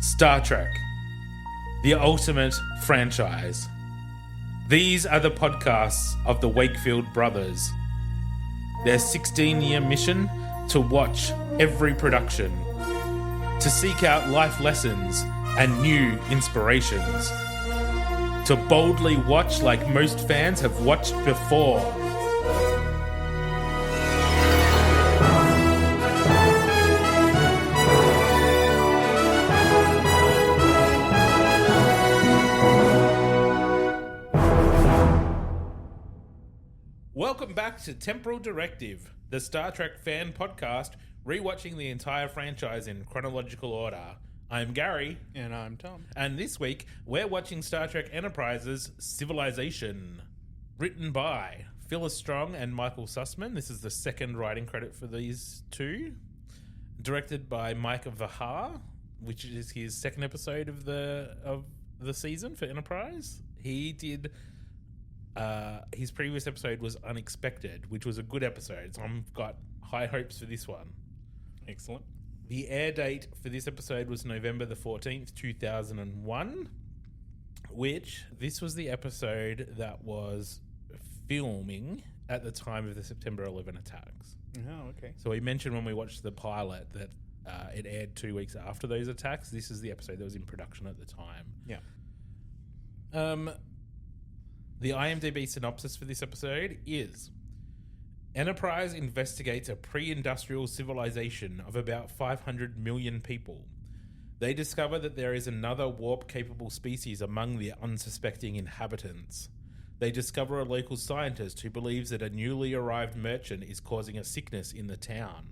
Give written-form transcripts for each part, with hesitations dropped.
Star Trek, the ultimate franchise. These are the podcasts of the Wakefield brothers. Their 16-year mission to watch every production, to seek out life lessons and new inspirations, to boldly watch like most fans have watched before. Welcome back to Temporal Directive, the Star Trek fan podcast, rewatching the entire franchise in chronological order. I'm Gary. And I'm Tom. And this week, we're watching Star Trek Enterprise's Civilisation. Written by Phyllis Strong and Michael Sussman. This is the second writing credit for these two. Directed by Mike Vahar, which is his second episode of the season for Enterprise. He did... his previous episode was Unexpected, which was a good episode, so I've got high hopes for this one. Excellent. The air date for this episode was November the 14th, 2001, which this was the episode that was filming at the time of the September 11 attacks. Oh, okay. So we mentioned when we watched the pilot that it aired 2 weeks after those attacks. This is the episode that was in production at the time. Yeah. The IMDb synopsis for this episode is: Enterprise investigates a pre-industrial civilization of about 500 million people. They discover that there is another warp-capable species among the unsuspecting inhabitants. They discover a local scientist who believes that a newly arrived merchant is causing a sickness in the town.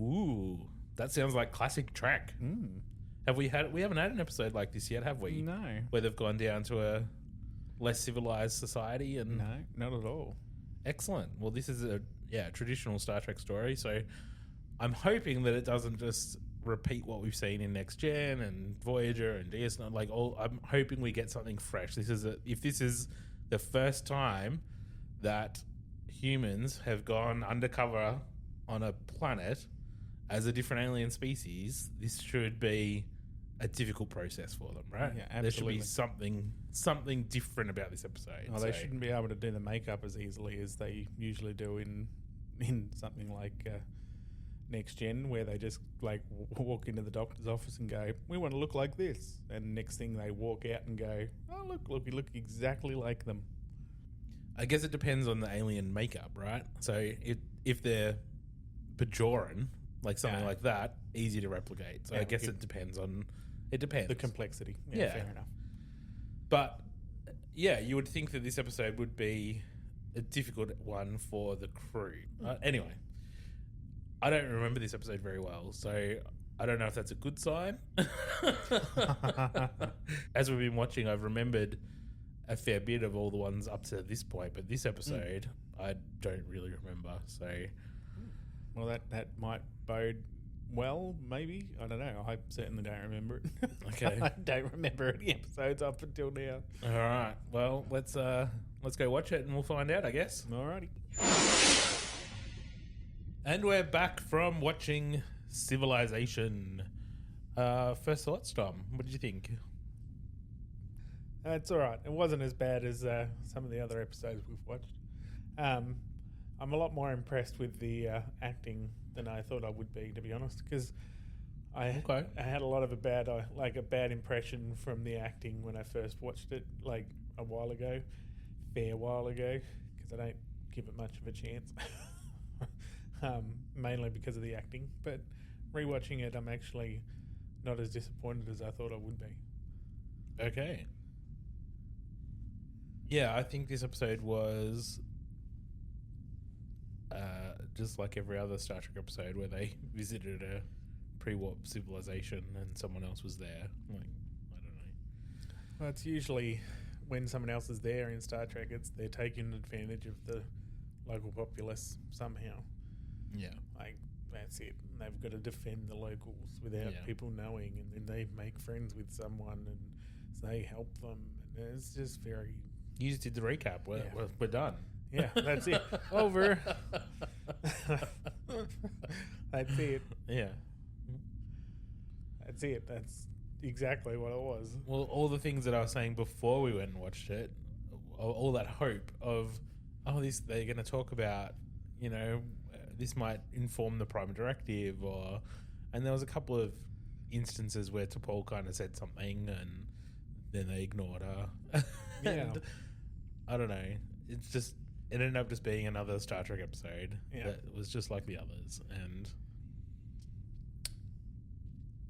Ooh, that sounds like classic Trek. We haven't had an episode like this yet, have we? No. Where they've gone down to a less civilized society and... No, not at all. Excellent. Well, this is a traditional Star Trek story, so I'm hoping that it doesn't just repeat what we've seen in Next Gen and Voyager and DS9. I'm hoping we get something fresh. If this is the first time that humans have gone undercover on a planet as a different alien species, this should be a difficult process for them, right? Yeah, absolutely. There should be something different about this episode. They shouldn't be able to do the makeup as easily as they usually do in something like Next Gen, where they just walk into the doctor's office and go, "We want to look like this," and next thing they walk out and go, "Oh, look, we look exactly like them." I guess it depends on the alien makeup, right? So if they're Bajoran, like something like that, easy to replicate. So I guess it depends. The complexity. Yeah, fair enough. But yeah, you would think that this episode would be a difficult one for the crew. Anyway, I don't remember this episode very well, so I don't know if that's a good sign. As we've been watching, I've remembered a fair bit of all the ones up to this point, but this episode I don't really remember. So, well, that might bode well, maybe. I don't know. I certainly don't remember it. Okay. I don't remember any episodes up until now. All right. Well, let's go watch it and we'll find out, I guess. Alrighty. And we're back from watching Civilisation. First thoughts, Tom. What did you think? It's all right. It wasn't as bad as some of the other episodes we've watched. I'm a lot more impressed with the acting than I thought I would be, to be honest, because I had a lot of a bad impression from the acting when I first watched it, a while ago, because I don't give it much of a chance, mainly because of the acting. But rewatching it, I'm actually not as disappointed as I thought I would be. Okay. Yeah, I think this episode was just like every other Star Trek episode where they visited a pre-warp civilization and someone else was there. I don't know. Well, it's usually when someone else is there in Star Trek, they're taking advantage of the local populace somehow. Yeah. That's it. They've got to defend the locals without people knowing, and then they make friends with someone and they help them. And it's just very... You just did the recap. We're done. Yeah, that's it. Over. That's it. Yeah. That's it. That's exactly what it was. Well, all the things that I was saying before we went and watched it, all that hope of, they're going to talk about, this might inform the Prime Directive, and there was a couple of instances where T'Pol kind of said something and then they ignored her. Yeah. And I don't know. It ended up just being another Star Trek episode that was just like the others, and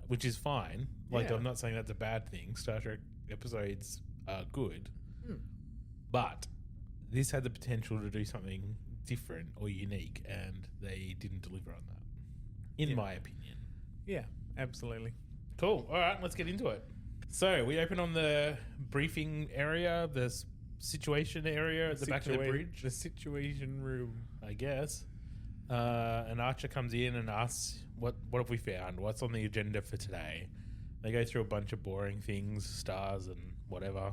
which is fine. Like, I'm not saying that's a bad thing. Star Trek episodes are good, but this had the potential to do something different or unique, and they didn't deliver on that, in my opinion. Yeah, absolutely. Cool. All right, let's get into it. So we open on the briefing area, the situation area at the back of the bridge. The situation room, I guess. And Archer comes in and asks, what have we found? What's on the agenda for today? They go through a bunch of boring things, stars and whatever.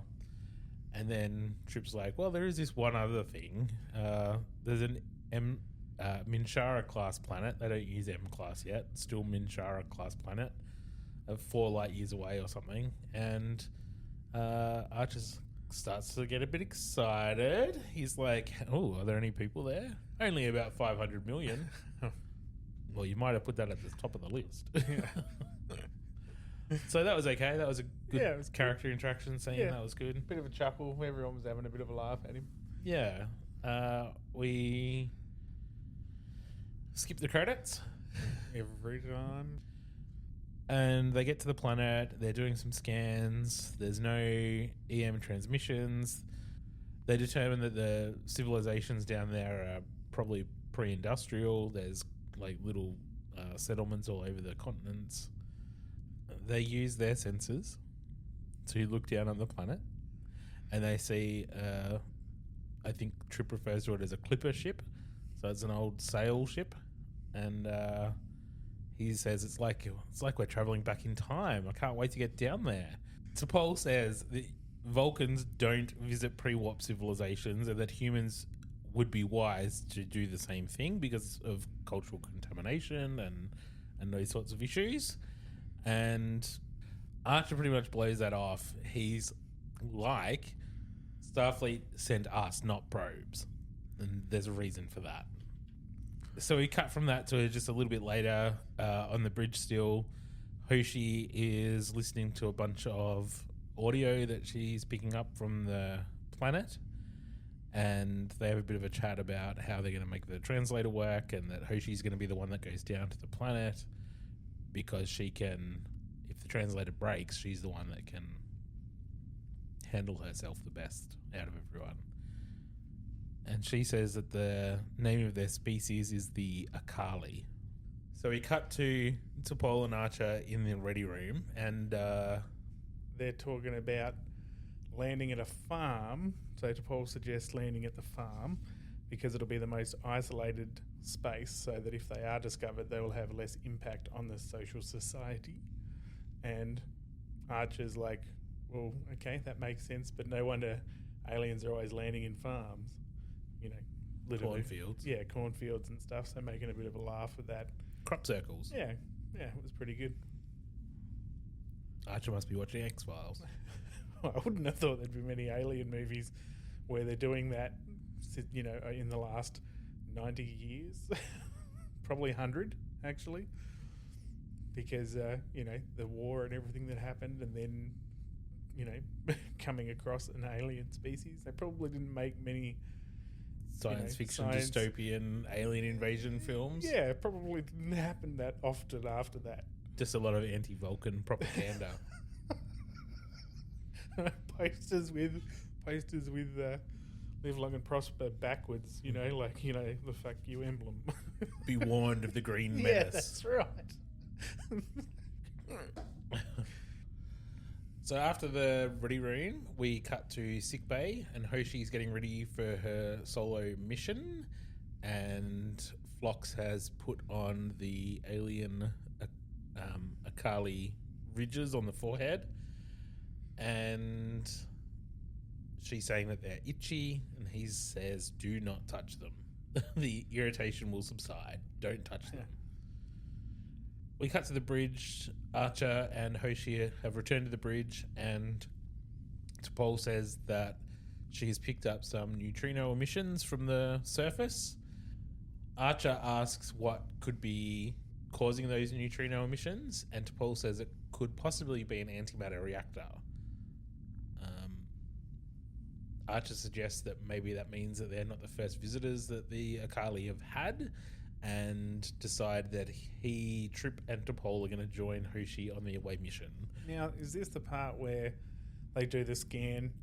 And then Trip's like, well, there is this one other thing. There's an Minshara class planet. They don't use M class yet. Still Minshara class planet. 4 light years away or something. And Archer starts to get a bit excited. He's like, oh, are there any people there? Only about 500 million. Well, you might have put that at the top of the list. So that was okay. That was a good character interaction scene. Yeah. That was good. Bit of a chuckle. Everyone was having a bit of a laugh at him. Yeah. We skip the credits. Every time. And they get to the planet. They're doing some scans. There's no EM transmissions. They determine that the civilizations down there are probably pre-industrial. There's like little settlements all over the continents. They use their sensors to look down on the planet, and they see, I think Trip refers to it as a clipper ship. So it's an old sail ship, and he says it's like we're traveling back in time. I can't wait to get down there. T'Pol says the Vulcans don't visit pre-warp civilizations, and that humans would be wise to do the same thing because of cultural contamination and those sorts of issues. And Archer pretty much blows that off. He's like, Starfleet sent us, not probes. And there's a reason for that. So we cut from that to just a little bit later on the bridge still. Hoshi is listening to a bunch of audio that she's picking up from the planet. And they have a bit of a chat about how they're going to make the translator work, and that Hoshi's going to be the one that goes down to the planet because she can, if the translator breaks, she's the one that can handle herself the best out of everyone. And she says that the name of their species is the Akali. So we cut to T'Pol and Archer in the ready room, and they're talking about landing at a farm. So T'Pol suggests landing at the farm because it'll be the most isolated space, so that if they are discovered, they will have less impact on the social society. And Archer's like, well, okay, that makes sense, but no wonder aliens are always landing in farms. You know, literally. Cornfields. Yeah, cornfields and stuff, so making a bit of a laugh with that. Crop circles. Yeah, it was pretty good. Archer must be watching X-Files. I wouldn't have thought there'd be many alien movies where they're doing that, you know, in the last 90 years. Probably 100, actually. Because, you know, the war and everything that happened, and then, you know, coming across an alien species. They probably didn't make many science fiction, dystopian, alien invasion films. Yeah, it probably didn't happen that often after that. Just a lot of anti-Vulcan propaganda. posters with live long and prosper backwards, you know, like, you know, the fuck you emblem. Be warned of the green menace. Yeah, that's right. So after the ready room, we cut to sickbay, and Hoshi's getting ready for her solo mission, and Phlox has put on the alien Akali ridges on the forehead, and she's saying that they're itchy, and he says, do not touch them. The irritation will subside. Don't touch them. We cut to the bridge. Archer and Hoshi have returned to the bridge, and T'Pol says that she has picked up some neutrino emissions from the surface. Archer asks what could be causing those neutrino emissions, and T'Pol says it could possibly be an antimatter reactor. Archer suggests that maybe that means that they're not the first visitors that the Akali have had, and decide that he, Trip, and T'Pol are going to join Hoshi on the away mission. Now, is this the part where they do the scan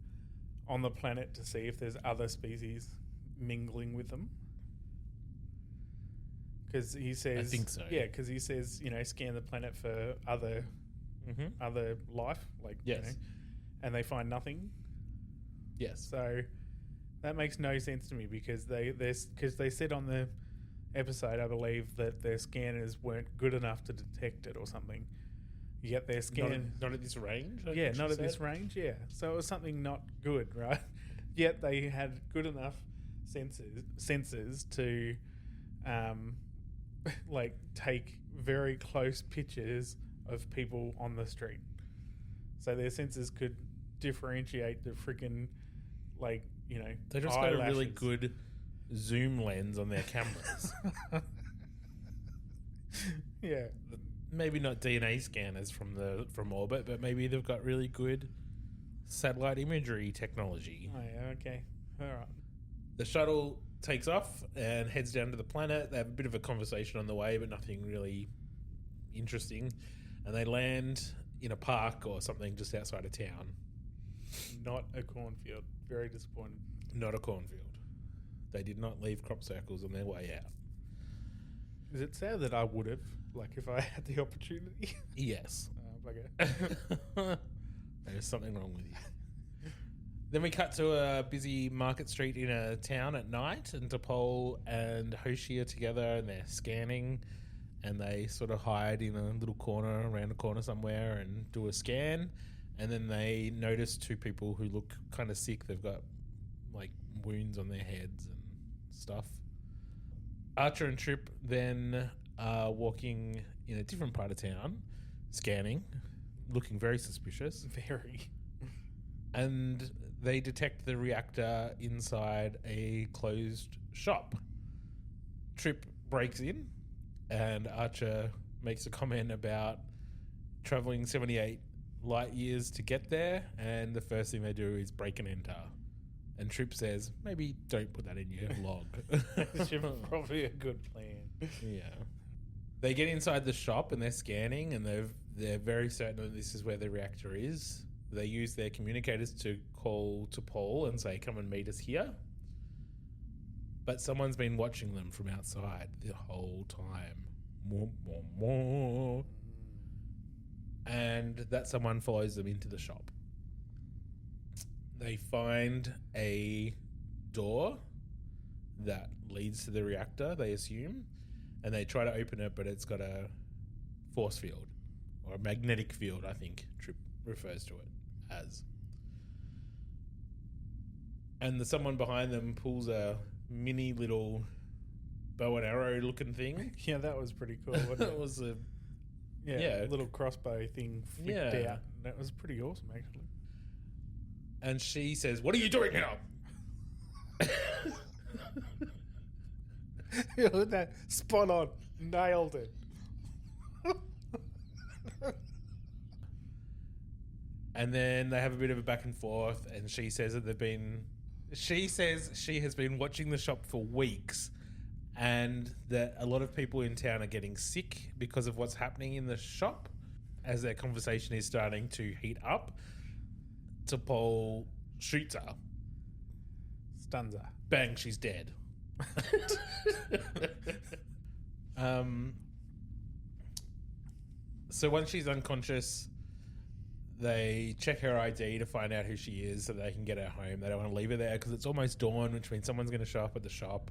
on the planet to see if there's other species mingling with them? Because he says, I think so. Yeah, because he says, scan the planet for other life, Yes. and they find nothing. Yes. So that makes no sense to me because they said on the episode, I believe, that their scanners weren't good enough to detect it or something. Yet their scan not at this range. Not at this range. Yeah, so it was something not good, right? Yet they had good enough sensors to, take very close pictures of people on the street. So their sensors could differentiate the freaking, They just got a really good zoom lens on their cameras. Yeah. Maybe not DNA scanners from orbit, but maybe they've got really good satellite imagery technology. Oh, yeah, okay. All right. The shuttle takes off and heads down to the planet. They have a bit of a conversation on the way, but nothing really interesting. And they land in a park or something just outside of town. Not a cornfield. Very disappointed. Not a cornfield. They did not leave crop circles on their way out. Is it sad that I would have, if I had the opportunity? Yes. Bugger. There's something wrong with you. Then we cut to a busy market street in a town at night, and T'Pol and Hoshi are together, and they're scanning, and they sort of hide in a little corner, around a corner somewhere, and do a scan. And then they notice two people who look kind of sick. They've got wounds on their heads and stuff. Archer and Trip then are walking in a different part of town, scanning, looking very suspicious. Very. And they detect the reactor inside a closed shop. Trip breaks in, and Archer makes a comment about traveling 78 light years to get there, and the first thing they do is break and enter. And Trip says, maybe don't put that in your log. Probably a good plan. Yeah. They get inside the shop and they're scanning, and they're very certain that this is where the reactor is. They use their communicators to call T'Pol and say, come and meet us here. But someone's been watching them from outside the whole time. More, more, more. And that someone follows them into the shop. They find a door that leads to the reactor, they assume, and they try to open it, but it's got a force field, or a magnetic field, I think Trip refers to it as. And the someone behind them pulls a mini little bow and arrow looking thing. Yeah, that was pretty cool, wasn't it? It was a little crossbow thing flipped out. That was pretty awesome, actually. And she says, what are you doing now? That spot on. Nailed it. And then they have a bit of a back and forth, and she says she has been watching the shop for weeks, and that a lot of people in town are getting sick because of what's happening in the shop. As their conversation is starting to heat up, T'Pol shoots her. Stuns her. Bang, she's dead. So once she's unconscious, they check her ID to find out who she is so they can get her home. They don't want to leave her there because it's almost dawn, which means someone's going to show up at the shop.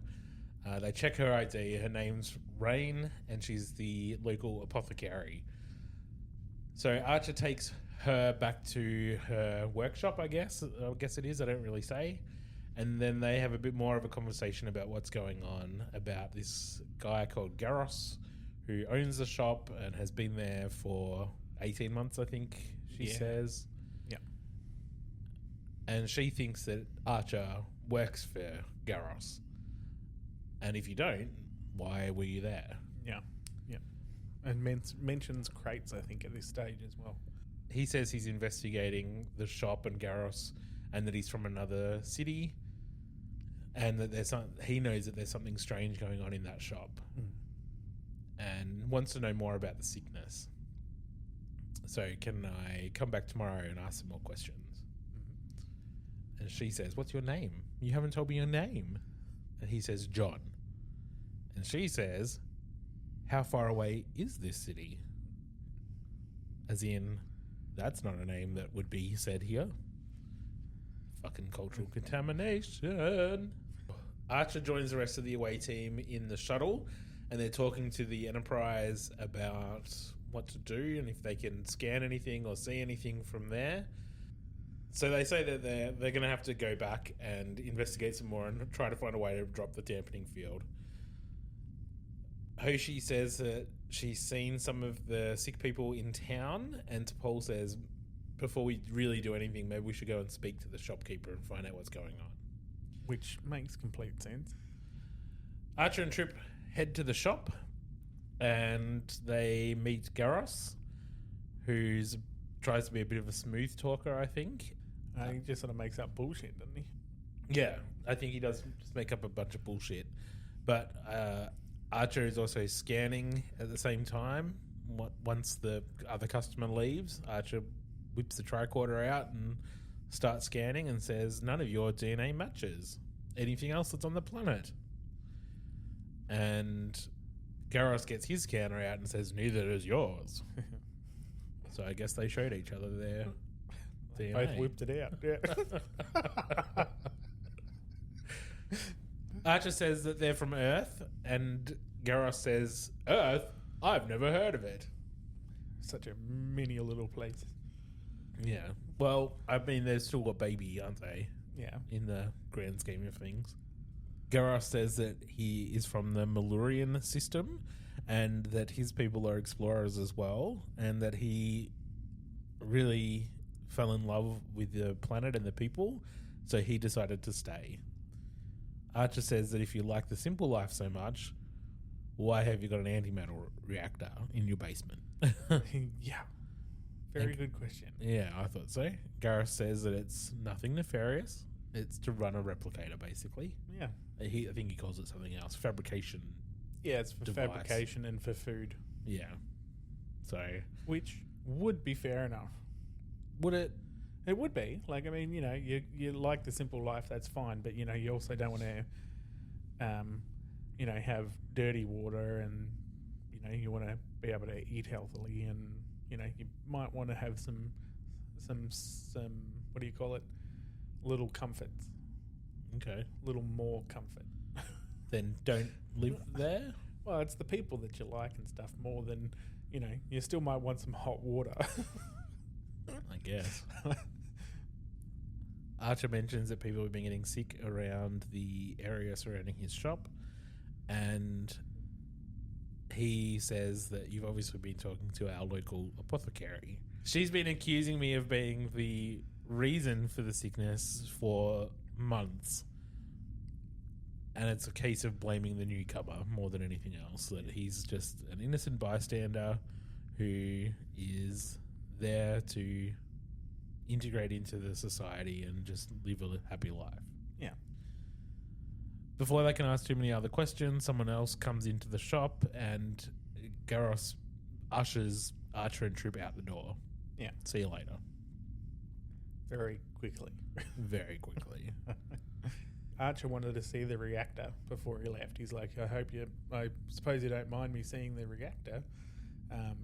They check her ID. Her name's Rain, and she's the local apothecary. So Archer takes her back to her workshop, I guess. I guess it is. I don't really say. And then they have a bit more of a conversation about what's going on, about this guy called Garros, who owns the shop and has been there for 18 months, I think she says. Yeah. And she thinks that Archer works for Garros. And if you don't, why were you there? Yeah. Yeah. And mentions crates, I think, at this stage as well. He says he's investigating the shop and Garros and that he's from another city and that he knows that there's something strange going on in that shop and wants to know more about the sickness. So can I come back tomorrow and ask some more questions? And she says, what's your name? You haven't told me your name. And he says, John. And she says, how far away is this city? As in, that's not a name that would be said here. Fucking cultural contamination. Archer joins the rest of the away team in the shuttle, and they're talking to the Enterprise about what to do and if they can scan anything or see anything from there. So they say that they're going to have to go back and investigate some more and try to find a way to drop the dampening field. Hoshi says that she's seen some of the sick people in town, and T'Pol says, before we really do anything, maybe we should go and speak to the shopkeeper and find out what's going on. Which makes complete sense. Archer and Trip head to the shop, and they meet Garros, who tries to be a bit of a smooth talker, I think. He just sort of makes up bullshit, doesn't he? Yeah, I think he does just make up a bunch of bullshit. But Archer is also scanning at the same time. Once the other customer leaves, Archer whips the tricorder out and starts scanning and says, none of your DNA matches anything else that's on the planet. And Garros gets his scanner out and says, neither is yours. So I guess they showed each other their DNA. Both whipped it out. Yeah. Archer says that they're from Earth, and Garros says, Earth? I've never heard of it. Such a minial little place. Yeah. Well, I mean, they're still a baby, aren't they? Yeah. In the grand scheme of things. Garros says that he is from the Malurian system and that his people are explorers as well, and that he really fell in love with the planet and the people, so he decided to stay. Archer says that if you like the simple life so much, why have you got an antimatter reactor in your basement? Yeah. Very good question. Yeah, I thought so. Gareth says that it's nothing nefarious. It's to run a replicator, basically. Yeah. I think he calls it something else. Fabrication. Yeah, it's for device. fabrication and for food. Yeah. So. Which would be fair enough. Would it? It would be. Like, I mean, you know, you like the simple life, that's fine. But, you know, you also don't want to, you know, have dirty water and, you know, you want to be able to eat healthily and, you know, you might want to have some what do you call it? Little comforts. Okay. Little more comfort. Then don't live there? Well, it's the people that you like and stuff more than, you know, you still might want some hot water. I guess. Archer mentions that people have been getting sick around the area surrounding his shop, and he says that you've obviously been talking to our local apothecary. She's been accusing me of being the reason for the sickness for months. And it's a case of blaming the newcomer more than anything else. That he's just an innocent bystander who is there to integrate into the society and just live a happy life. Yeah. Before they can ask too many other questions, someone else comes into the shop and Garros ushers Archer and Trip out the door. Yeah. See you later. Very quickly. Very quickly. Archer wanted to see the reactor before he left. He's like, I suppose you don't mind me seeing the reactor,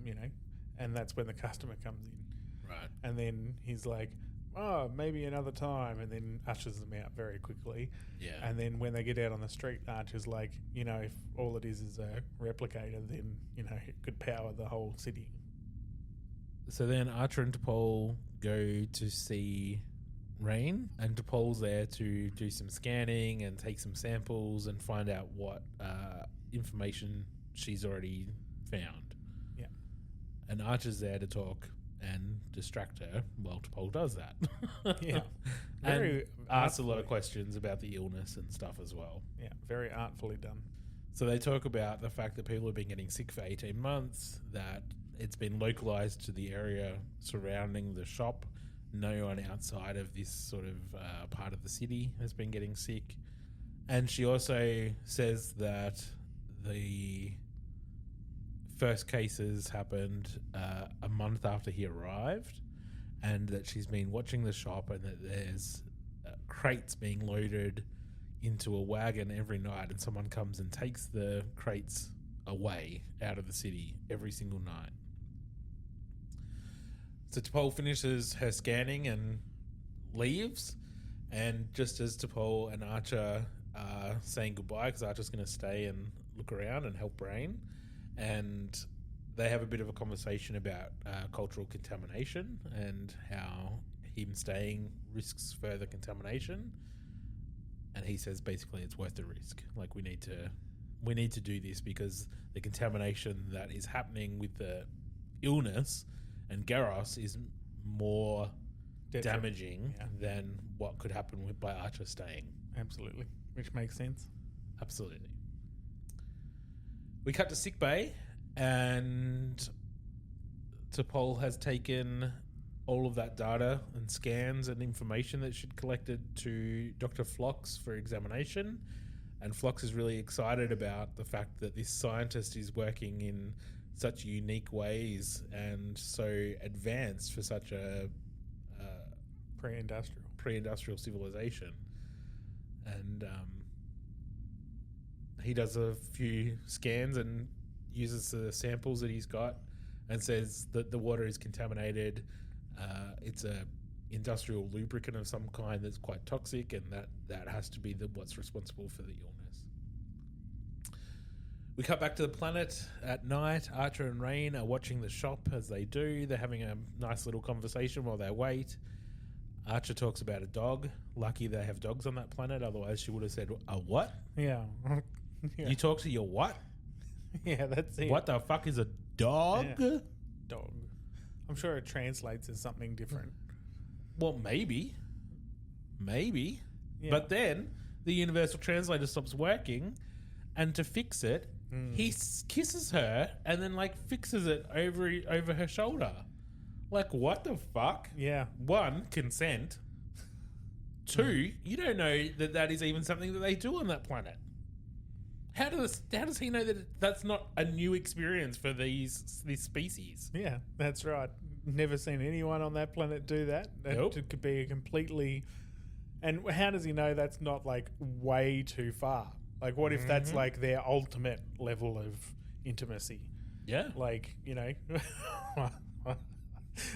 you know, and that's when the customer comes in. Right. And then he's like, oh, maybe another time, and then ushers them out very quickly. Yeah. And then when they get out on the street, Archer's like, you know, if all it is a replicator, then, you know, it could power the whole city. So then Archer and T'Pol go to see Rain, and T'Pol's there to do some scanning and take some samples and find out what information she's already found. Yeah. And Archer's there to talk and distract her while T'Pol does that. Yeah. And Very asks a lot of artfully. questions about the illness and stuff as well. Yeah, very artfully done. So they talk about the fact that people have been getting sick for 18 months, that it's been localized to the area surrounding the shop. No one outside of this sort of part of the city has been getting sick. And she also says that the first cases happened a month after he arrived, and that she's been watching the shop and that there's crates being loaded into a wagon every night, and someone comes and takes the crates away out of the city every single night. So T'Pol finishes her scanning and leaves, and just as T'Pol and Archer are saying goodbye, because Archer's going to stay and look around and help Brain, and they have a bit of a conversation about cultural contamination and how him staying risks further contamination. And he says basically it's worth the risk. Like we need to do this because the contamination that is happening with the illness and Garros is more damaging than what could happen by Archer staying. Absolutely. Which makes sense. Absolutely. We cut to sickbay, and T'Pol has taken all of that data and scans and information that she'd collected to Dr. Phlox for examination. And Phlox is really excited about the fact that this scientist is working in such unique ways and so advanced for such a pre-industrial civilization. And he does a few scans and uses the samples that he's got and says that the water is contaminated. It's a industrial lubricant of some kind that's quite toxic, and that has to be what's responsible for the illness. We cut back to the planet at night. Archer and Rain are watching the shop as they do. They're having a nice little conversation while they wait. Archer talks about a dog. Lucky they have dogs on that planet, otherwise she would have said, a what? Yeah. You talk to your what? Yeah, that's it. What the fuck is a dog? Yeah. Dog. I'm sure it translates as something different. Well, maybe. Yeah. But then the universal translator stops working, and to fix it, he kisses her and then fixes it over her shoulder. Like, what the fuck? Yeah. 1, consent. 2, you don't know that is even something that they do on that planet. How does he know that that's not a new experience for this species? Yeah, that's right. Never seen anyone on that planet do that. Nope. It could be a completely... And how does he know that's not way too far? What if that's their ultimate level of intimacy? Yeah.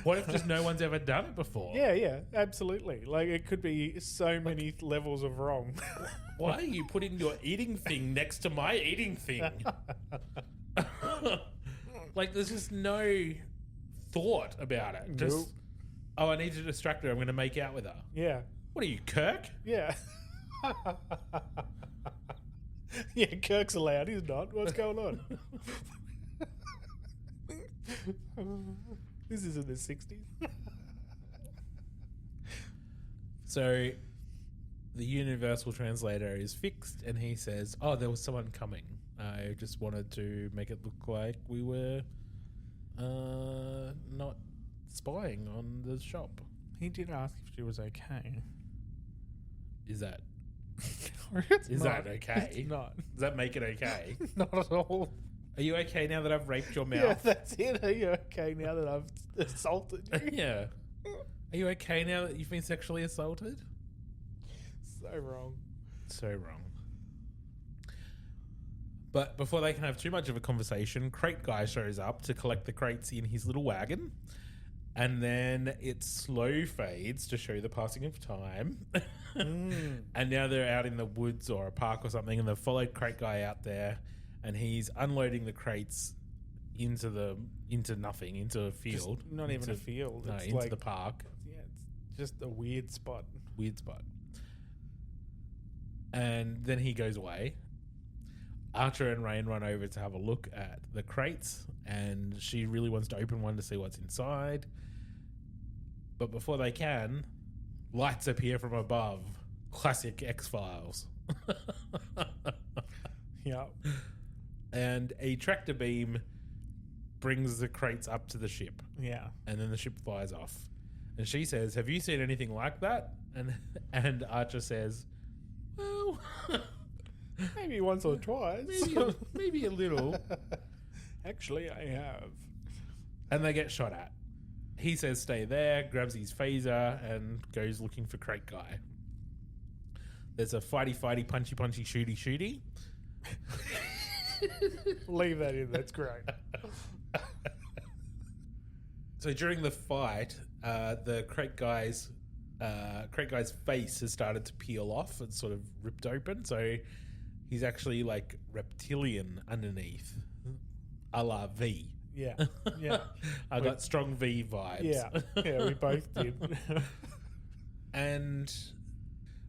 What if just no one's ever done it before? Yeah, absolutely. It could be so many levels of wrong. Why are you putting your eating thing next to my eating thing? There's just no thought about it. Just, I need to distract her. I'm going to make out with her. Yeah. What are you, Kirk? Yeah. Yeah, Kirk's allowed. He's not. What's going on? This is in the 60s. So the universal translator is fixed, and he says, there was someone coming. I just wanted to make it look like we were not spying on the shop. He did ask if she was okay. Is that Is that okay? It's not. Does that make it okay? Not at all. Are you okay now that I've raped your mouth? Yeah, that's it. Are you okay now that I've assaulted you? Yeah. Are you okay now that you've been sexually assaulted? So wrong. So wrong. But before they can have too much of a conversation, Crate Guy shows up to collect the crates in his little wagon. And then it slow fades to show the passing of time. And now they're out in the woods or a park or something, and they've followed Crate Guy out there, and he's unloading the crates into nothing, into a field. Just not even a field. No, it's into the park. Yeah, it's just a weird spot. And then he goes away. Archer and Rain run over to have a look at the crates, and she really wants to open one to see what's inside. But before they can, lights appear from above. Classic X-Files. Yeah. And a tractor beam brings the crates up to the ship. Yeah. And then the ship flies off. And she says, "Have you seen anything like that?" And Archer says, "Well, maybe once or twice. maybe a little." Actually, I have. And they get shot at. He says, "Stay there," grabs his phaser and goes looking for Crate Guy. There's a fighty, punchy, shooty. Leave that in. That's great. So during the fight, the Crate Guy's face has started to peel off and sort of ripped open. So he's actually like reptilian underneath, a la V. Yeah, yeah. I got strong V vibes. Yeah, we both did. And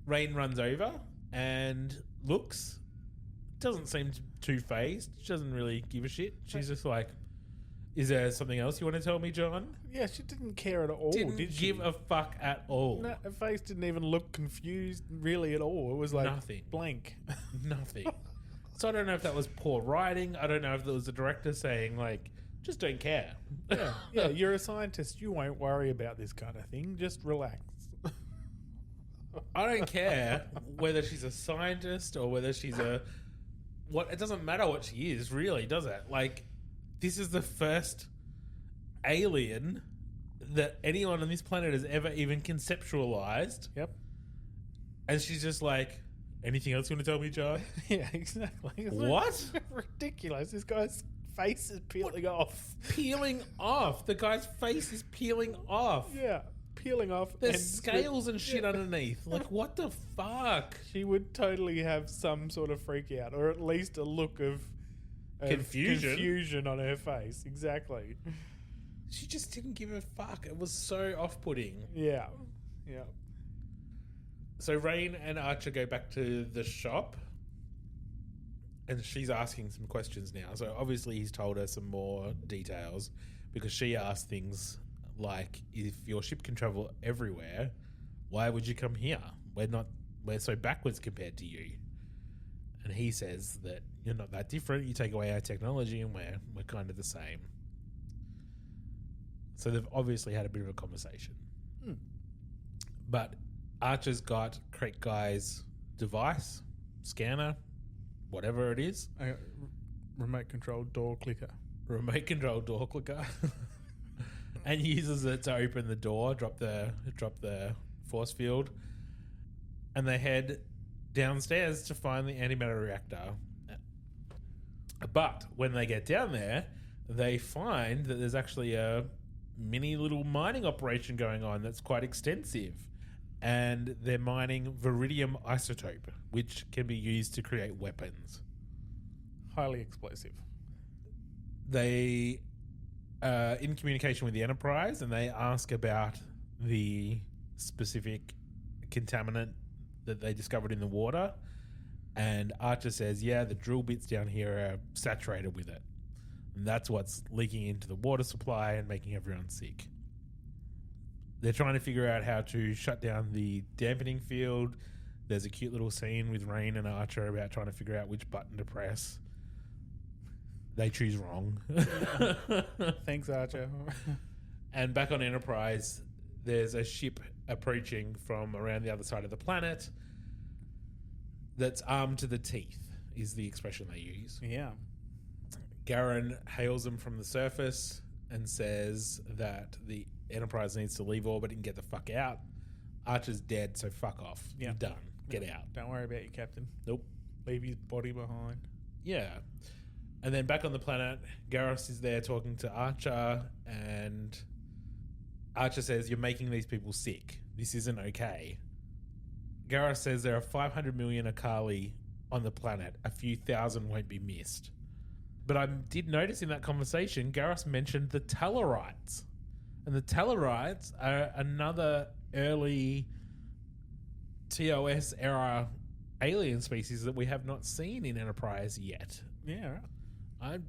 Rain runs over and looks. Doesn't seem too phased. She doesn't really give a shit. She's just like, "Is there something else you want to tell me, John?" Yeah, she didn't care at all, Didn't did she? give a fuck at all. No, her face didn't even look confused really at all. It was like Nothing. blank. Nothing. So I don't know if that was poor writing. I don't know if there was the director saying, like, just don't care. Yeah, you're a scientist. You won't worry about this kind of thing. Just relax. I don't care whether she's a scientist or whether she's it doesn't matter what she is, really, does it? Like, this is the first alien that anyone on this planet has ever even conceptualized. Yep. And she's just like, "Anything else you want to tell me, John?" Yeah, exactly. It's What? ridiculous. This guy's face is peeling off. Peeling off. The guy's face is peeling off. Yeah, peeling off. There's scales and shit underneath. Like, what the fuck? She would totally have some sort of freak out, or at least a look of confusion on her face. Exactly. She just didn't give a fuck. It was so off-putting. Yeah. So Rain and Archer go back to the shop, and she's asking some questions now. So obviously he's told her some more details, because she asked things like, "If your ship can travel everywhere, why would you come here? We're so backwards compared to you." And he says that you're not that different. You take away our technology and we're kind of the same. So they've obviously had a bit of a conversation. But Archer's got Crate Guy's device, scanner, whatever it is. Remote control door clicker. And uses it to open the door, drop the force field, and they head downstairs to find the antimatter reactor. But when they get down there, they find that there's actually a mini little mining operation going on that's quite extensive, and they're mining viridium isotope, which can be used to create weapons. Highly explosive. They in communication with the Enterprise, and they ask about the specific contaminant that they discovered in the water, and Archer says, "Yeah, the drill bits down here are saturated with it, and that's what's leaking into the water supply and making everyone sick." They're trying to figure out how to shut down the dampening field. There's a cute little scene with Rain and Archer about trying to figure out which button to press. They choose wrong. Thanks, Archer. And back on Enterprise, there's a ship approaching from around the other side of the planet that's armed to the teeth, is the expression they use. Yeah. Garen hails them from the surface and says that the Enterprise needs to leave orbit and get the fuck out. Archer's dead, so fuck off. Yeah. You're done. Get out. Don't worry about your captain. Nope. Leave his body behind. Yeah. And then back on the planet, Garrus is there talking to Archer, and Archer says, "You're making these people sick. This isn't okay." Garrus says there are 500 million Akali on the planet. A few thousand won't be missed. But I did notice in that conversation, Garrus mentioned the Tellarites. And the Tellarites are another early TOS era alien species that we have not seen in Enterprise yet. Yeah, right.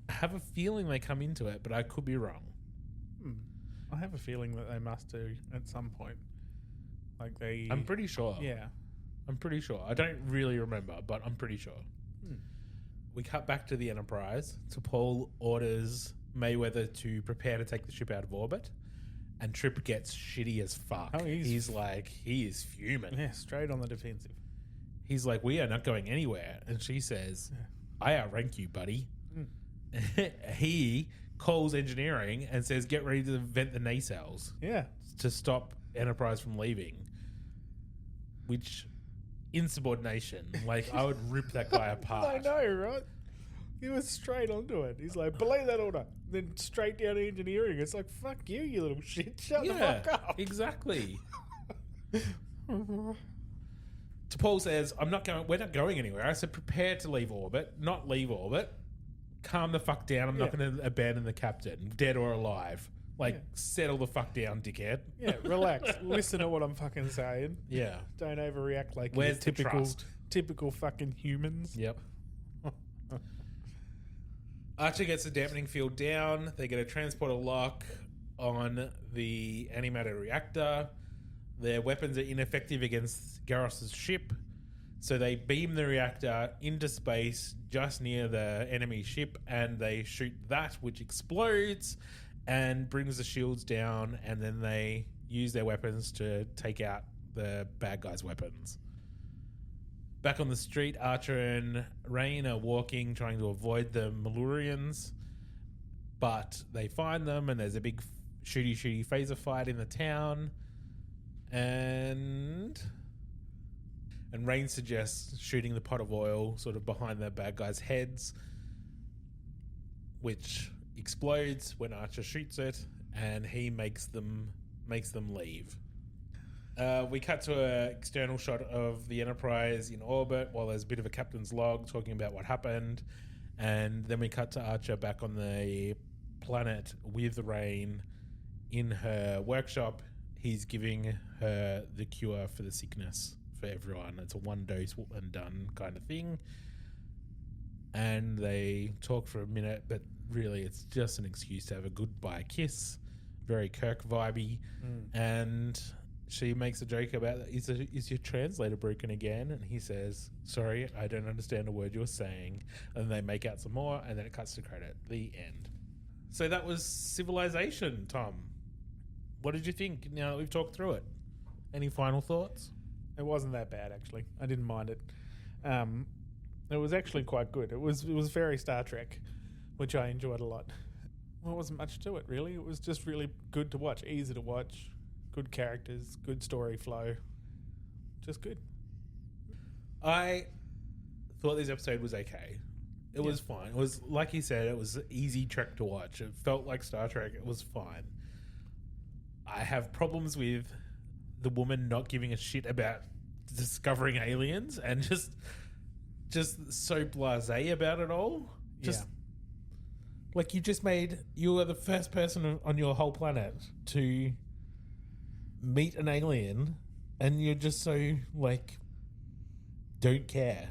I have a feeling they come into it, but I could be wrong. I have a feeling that they must do at some point. Like they... I'm pretty sure. Yeah. I'm pretty sure. I don't really remember, but I'm pretty sure. We cut back to the Enterprise. T'Pol orders Mayweather to prepare to take the ship out of orbit, and Trip gets shitty as fuck. Oh, he is fuming. Yeah, straight on the defensive. He's like, we are not going anywhere. And she says, I outrank you, buddy. He calls engineering and says, get ready to vent the nacelles. Yeah. To stop Enterprise from leaving. Which, insubordination. Like, I would rip that guy apart. I know, right? He was straight onto it. He's like, belay that order. Then straight down to engineering. It's like, fuck you, you little shit. Shut the fuck up. Exactly. T'Pol says, we're not going anywhere. I said, prepare to leave orbit, not leave orbit. Calm the fuck down. I'm not going to abandon the captain, dead or alive. Settle the fuck down, dickhead. Yeah, relax. Listen to what I'm fucking saying. Yeah. Don't overreact like Where's you're the trust? Typical fucking humans. Yep. Archer gets the dampening field down. They get a transporter lock on the antimatter reactor. Their weapons are ineffective against Garros's ship, so they beam the reactor into space just near the enemy ship, and they shoot that, which explodes and brings the shields down, and then they use their weapons to take out the bad guys' weapons. Back on the street, Archer and Rain are walking, trying to avoid the Malurians, but they find them, and there's a big shooty phaser fight in the town, and Rain suggests shooting the pot of oil sort of behind the bad guys' heads, which explodes when Archer shoots it, and he makes them leave. We cut to an external shot of the Enterprise in orbit while there's a bit of a captain's log talking about what happened, and then we cut to Archer back on the planet with Rain in her workshop. He's giving her the cure for the sickness for everyone. It's a one dose and done kind of thing. And they talk for a minute, but really it's just an excuse to have a goodbye kiss. Very Kirk vibey. And she makes a joke about, is your translator broken again? And he says, sorry, I don't understand a word you're saying. And they make out some more, and then it cuts to credit. The end. So that was Civilisation, Tom. What did you think now that we've talked through it? Any final thoughts? It wasn't that bad, actually. I didn't mind it. It was actually quite good. It was very Star Trek, which I enjoyed a lot. Well, there wasn't much to it, really. It was just really good to watch, easy to watch, good characters, good story flow. Just good. I thought this episode was okay. It was fine. It was, like you said, it was an easy Trek to watch. It felt like Star Trek. It was fine. I have problems with the woman not giving a shit about discovering aliens and just so blasé about it all. Like you are the first person on your whole planet to meet an alien, and you're just so like don't care.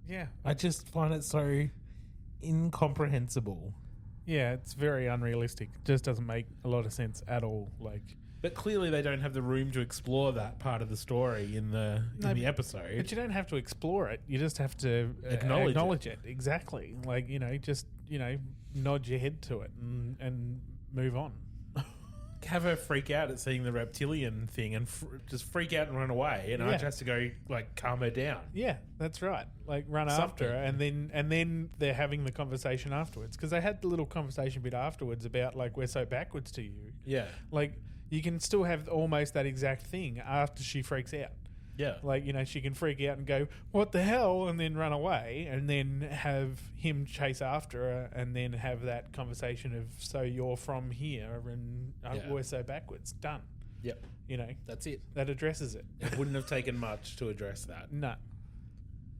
Yeah. I just find it so incomprehensible. Yeah, it's very unrealistic. It just doesn't make a lot of sense at all. But clearly they don't have the room to explore that part of the story in the episode. But you don't have to explore it. You just have to acknowledge it. Exactly. Nod your head to it and move on. Have her freak out at seeing the reptilian thing and just freak out and run away, and Archer has to go calm her down. Yeah, that's right. Run after her, and then they're having the conversation afterwards, because they had the little conversation bit afterwards about we're so backwards to you. Yeah, you can still have almost that exact thing after she freaks out. Yeah, she can freak out and go, what the hell, and then run away, and then have him chase after her, and then have that conversation of, so you're from here, and we're so backwards. Done. Yep. That's it. That addresses it. It wouldn't have taken much to address that. No.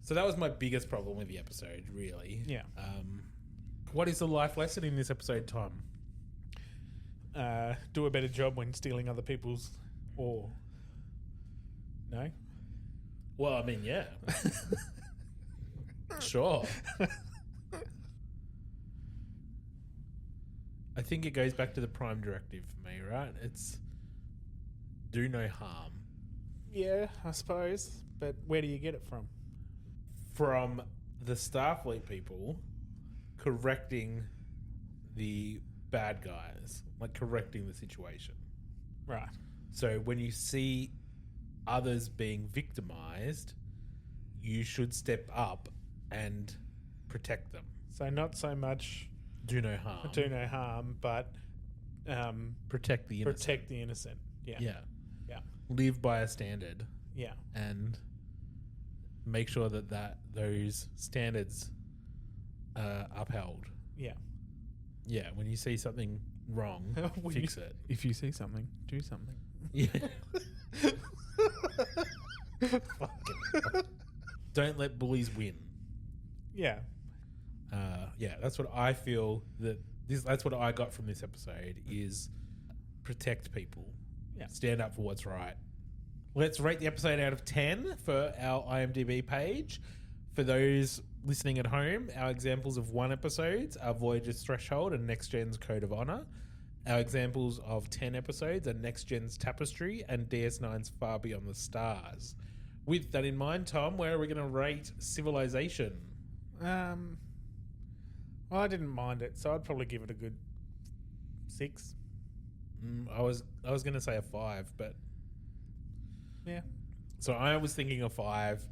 So that was my biggest problem with the episode, really. Yeah. What is the life lesson in this episode, Tom? Do a better job when stealing other people's ore. No? Well, I mean, yeah. Sure. I think it goes back to the Prime Directive for me, right? It's do no harm. Yeah, I suppose. But where do you get it from? From the Starfleet people correcting the bad guys, like correcting the situation. Right. So when you see others being victimized, you should step up and protect them. So not so much Do no harm. do no harm, but Protect the innocent. protect the innocent. Yeah. Yeah. Yeah. Live by a standard Yeah. and make sure that those standards are upheld. Yeah. Yeah, when you see something wrong, fix it. If you see something, do something. Yeah. Fucking don't let bullies win. Yeah. Yeah, that's what I feel that's what I got from this episode is protect people. Yeah. Stand up for what's right. Let's rate the episode out of 10 for our IMDb page. For those listening at home, our examples of 1 episodes are Voyager's Threshold and Next Gen's Code of Honor. Our examples of 10 episodes are Next Gen's Tapestry and DS9's Far Beyond the Stars. With that in mind, Tom, where are we going to rate Civilization? Well, I didn't mind it, so I'd probably give it a good 6. I was going to say a 5, but Yeah. so I was thinking a 5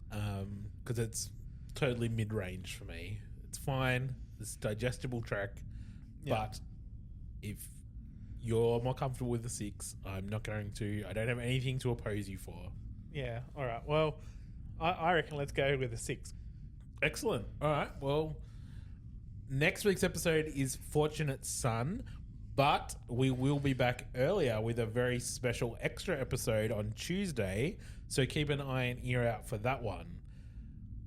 because it's totally mid-range for me. It's fine. It's digestible track, Yeah. but if you're more comfortable with the 6, I don't have anything to oppose you for. Yeah. All right. Well, I reckon let's go with a 6. Excellent. All right. Well, next week's episode is Fortunate Son, but we will be back earlier with a very special extra episode on Tuesday, so keep an eye and ear out for that one.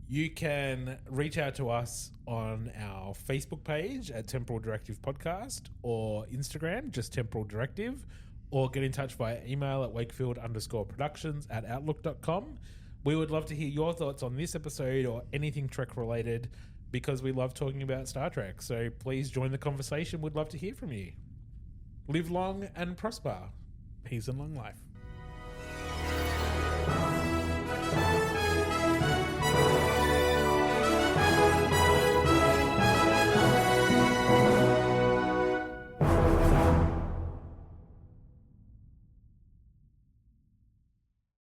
You can reach out to us on our Facebook page at Temporal Directive Podcast or Instagram, just Temporal Directive, or get in touch via email at wakefield_productions@outlook.com. We would love to hear your thoughts on this episode or anything Trek related because we love talking about Star Trek. So please join the conversation. We'd love to hear from you. Live long and prosper. Peace and long life.